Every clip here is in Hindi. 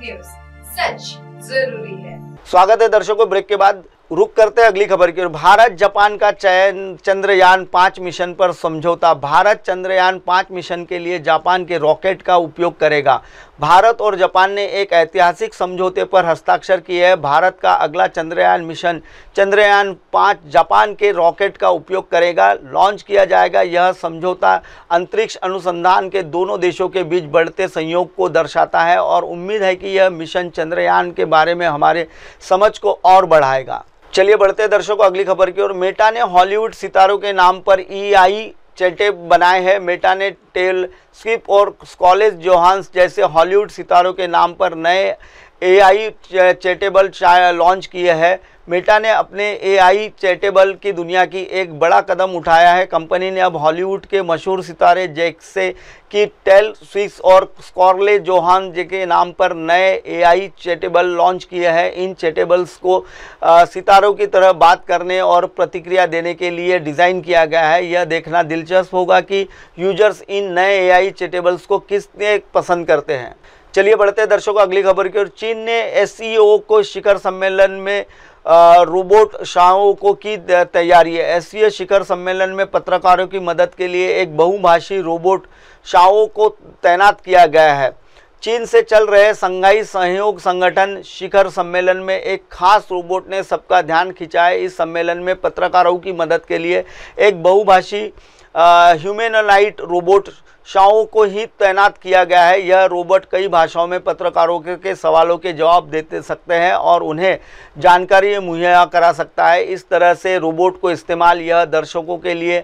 न्यूज, सच जरूरी है। स्वागत है दर्शकों, ब्रेक के बाद रुक करते हैं अगली खबर की ओर। भारत जापान का चंद्रयान 5 मिशन पर समझौता। भारत चंद्रयान 5 मिशन के लिए जापान के रॉकेट का उपयोग करेगा। भारत और जापान ने एक ऐतिहासिक समझौते पर हस्ताक्षर किए हैं। भारत का अगला चंद्रयान मिशन चंद्रयान 5 जापान के रॉकेट का उपयोग करेगा, लॉन्च किया जाएगा। यह समझौता अंतरिक्ष अनुसंधान के दोनों देशों के बीच बढ़ते सहयोग को दर्शाता है और उम्मीद है कि यह मिशन चंद्रयान के बारे में हमारे समझ को और बढ़ाएगा। चलिए बढ़ते हैं दर्शकों अगली खबर की ओर। मेटा ने हॉलीवुड सितारों के नाम पर AI चैटे बनाए हैं। मेटा ने टेल स्विफ्ट और स्कारलेट जोहान्सन जैसे हॉलीवुड सितारों के नाम पर नए AI चैटेबल लॉन्च किए हैं। मेटा ने अपने AI चैटेबल की दुनिया की एक बड़ा कदम उठाया है। कंपनी ने अब हॉलीवुड के मशहूर सितारे जैसे कि टेल स्विफ्ट और स्कारलेट जोहान्सन के नाम पर नए AI चैटेबल लॉन्च किए हैं। इन चैटेबल्स को सितारों की तरह बात करने और प्रतिक्रिया देने के लिए डिज़ाइन किया गया है। यह देखना दिलचस्प होगा कि यूजर्स इन नए AI चैटेबल्स को किसने पसंद करते हैं। चलिए बढ़ते हैं दर्शकों अगली खबर की ओर। चीन ने SCO को शिखर सम्मेलन में रोबोट शाओको की तैयारी है। SCO शिखर सम्मेलन में पत्रकारों की मदद के लिए एक बहुभाषी रोबोट शाओ को तैनात किया गया है। चीन से चल रहे संघाई सहयोग संगठन शिखर सम्मेलन में एक खास रोबोट ने सबका ध्यान खींचा है। इस सम्मेलन में पत्रकारों की मदद के लिए एक बहुभाषी ह्यूमैनॉइड रोबोट शाओ को ही तैनात किया गया है। यह रोबोट कई भाषाओं में पत्रकारों के सवालों के जवाब दे सकते हैं और उन्हें जानकारी मुहैया करा सकता है। इस तरह से रोबोट को इस्तेमाल यह दर्शकों के लिए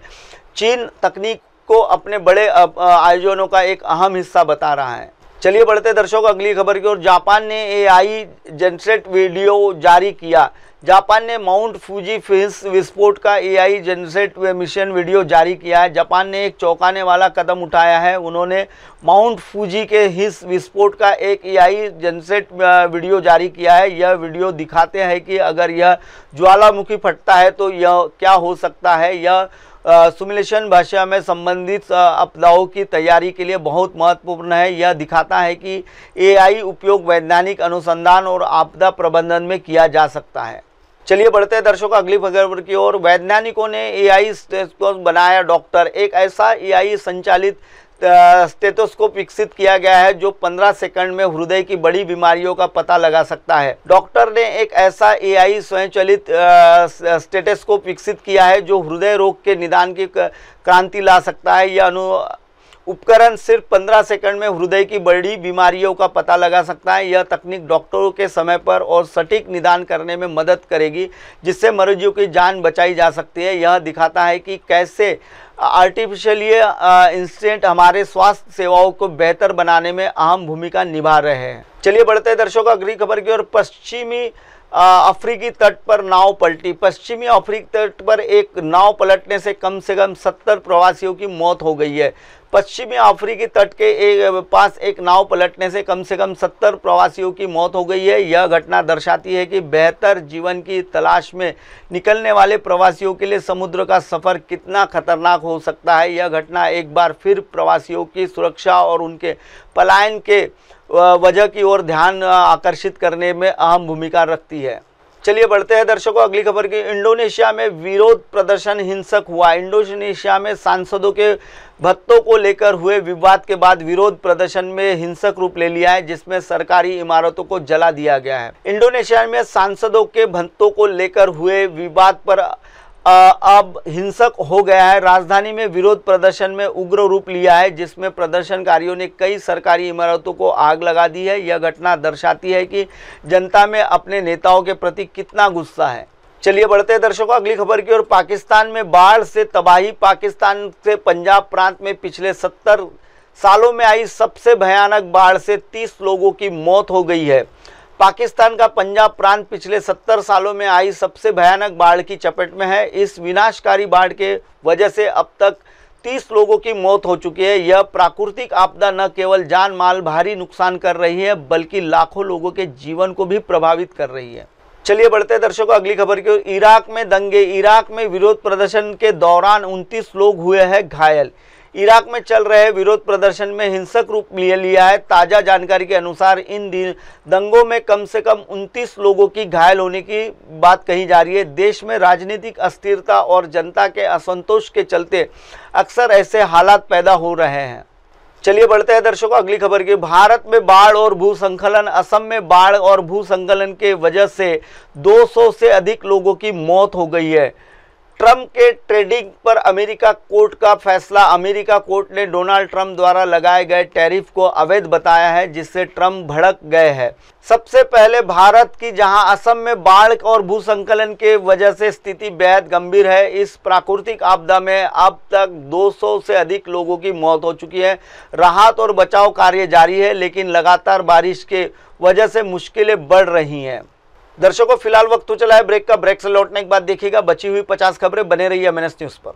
चीन तकनीक को अपने बड़े आयोजनों का एक अहम हिस्सा बता रहा है। चलिए बढ़ते दर्शकों अगली खबर की ओर। जापान ने AI जनरेट वीडियो जारी किया। जापान ने माउंट फूजी हिल्स विस्फोट का AI जनरेट मिशन वीडियो जारी किया है। जापान ने एक चौंकाने वाला कदम उठाया है। उन्होंने माउंट फूजी के हिल्स विस्फोट का एक AI जनरेट वीडियो जारी किया है। यह वीडियो दिखाते हैं कि अगर यह ज्वालामुखी फटता है तो यह क्या हो सकता है। यह सिमुलेशन भाषा में संबंधित आपदाओं की तैयारी के लिए बहुत महत्वपूर्ण है। यह दिखाता है कि AI उपयोग वैज्ञानिक अनुसंधान और आपदा प्रबंधन में किया जा सकता है। चलिए बढ़ते हैं दर्शकों अगली खबर की ओर। वैज्ञानिकों ने AI स्टेथोस्कोप बनाया। डॉक्टर एक ऐसा AI संचालित स्टेथोस्कोप विकसित किया गया है जो 15 सेकंड में हृदय की बड़ी बीमारियों का पता लगा सकता है। डॉक्टर ने एक ऐसा AI स्वयंचलित स्टेथोस्कोप विकसित किया है जो हृदय रोग के निदान की क्रांति ला सकता है। यह उपकरण सिर्फ 15 सेकंड में हृदय की बड़ी बीमारियों का पता लगा सकता है। यह तकनीक डॉक्टरों के समय पर और सटीक निदान करने में मदद करेगी, जिससे मरीजों की जान बचाई जा सकती है। यह दिखाता है कि कैसे आर्टिफिशियली इंस्टेंट हमारे स्वास्थ्य सेवाओं को बेहतर बनाने में अहम भूमिका निभा रहे हैं। चलिए बढ़ते हैं दर्शकों अगली खबर की ओर। पश्चिमी अफ्रीकी तट पर नाव पलटी। पश्चिमी अफ्रीकी तट पर एक नाव पलटने से कम 70 प्रवासियों की मौत हो गई है। पश्चिमी अफ्रीकी तट के पास एक नाव पलटने से कम 70 प्रवासियों की मौत हो गई है। यह घटना दर्शाती है कि बेहतर जीवन की तलाश में निकलने वाले प्रवासियों के लिए समुद्र का सफ़र कितना खतरनाक हो सकता है। यह घटना एक बार फिर प्रवासियों की सुरक्षा और उनके पलायन के वजह की ओर ध्यान आकर्षित करने में अहम भूमिका रखती है। चलिए बढ़ते हैं दर्शकों अगली खबर की। इंडोनेशिया में विरोध प्रदर्शन हिंसक हुआ। इंडोनेशिया में सांसदों के भत्तों को लेकर हुए विवाद के बाद विरोध प्रदर्शन में हिंसक रूप ले लिया है, जिसमें सरकारी इमारतों को जला दिया गया है। इंडोनेशिया में सांसदों के भत्तों को लेकर हुए विवाद पर अब हिंसक हो गया है। राजधानी में विरोध प्रदर्शन में उग्र रूप लिया है, जिसमें प्रदर्शनकारियों ने कई सरकारी इमारतों को आग लगा दी है। यह घटना दर्शाती है कि जनता में अपने नेताओं के प्रति कितना गुस्सा है। चलिए बढ़ते हैं दर्शकों अगली खबर की ओर। पाकिस्तान में बाढ़ से तबाही। पाकिस्तान से पंजाब प्रांत में पिछले 70 सालों में आई सबसे भयानक बाढ़ से 30 लोगों की मौत हो गई है। पाकिस्तान का पंजाब प्रांत पिछले 70 सालों में आई सबसे भयानक बाढ़ की चपेट में है। इस विनाशकारी बाढ़ के वजह से अब तक 30 लोगों की मौत हो चुकी है। यह प्राकृतिक आपदा न केवल जान माल भारी नुकसान कर रही है, बल्कि लाखों लोगों के जीवन को भी प्रभावित कर रही है। चलिए बढ़ते हैं दर्शकों अगली खबर की ओर। इराक में दंगे। इराक में विरोध प्रदर्शन के दौरान 29 लोग हुए हैं घायल। इराक में चल रहे विरोध प्रदर्शन में हिंसक रूप ले लिया है। ताजा जानकारी के अनुसार इन दंगों में कम से कम 29 लोगों की घायल होने की बात कही जा रही है। देश में राजनीतिक अस्थिरता और जनता के असंतोष के चलते अक्सर ऐसे हालात पैदा हो रहे हैं। चलिए बढ़ते हैं दर्शकों अगली खबर की। भारत में बाढ़ और भूस्खलन। असम में बाढ़ और भूस्खलन के वजह से 200 से अधिक लोगों की मौत हो गई है। ट्रंप के ट्रेडिंग पर अमेरिका कोर्ट का फैसला। अमेरिका कोर्ट ने डोनाल्ड ट्रंप द्वारा लगाए गए टैरिफ को अवैध बताया है, जिससे ट्रंप भड़क गए हैं। सबसे पहले भारत की, जहां असम में बाढ़ और भूस्खलन के वजह से स्थिति बेहद गंभीर है। इस प्राकृतिक आपदा में अब तक 200 से अधिक लोगों की मौत हो चुकी है। राहत और बचाव कार्य जारी है, लेकिन लगातार बारिश के वजह से मुश्किलें बढ़ रही हैं। दर्शकों फिलहाल वक्त तो चला है ब्रेक का। ब्रेक से लौटने के बाद देखिएगा बची हुई 50 खबरें। बने रहिए MNS न्यूज पर।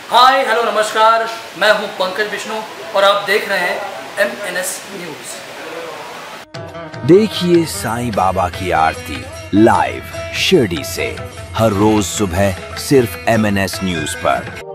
हाय हेलो नमस्कार, मैं हूं पंकज विष्णु और आप देख रहे हैं MNS न्यूज। देखिए साईं बाबा की आरती लाइव शिरडी से हर रोज सुबह सिर्फ MNS न्यूज पर।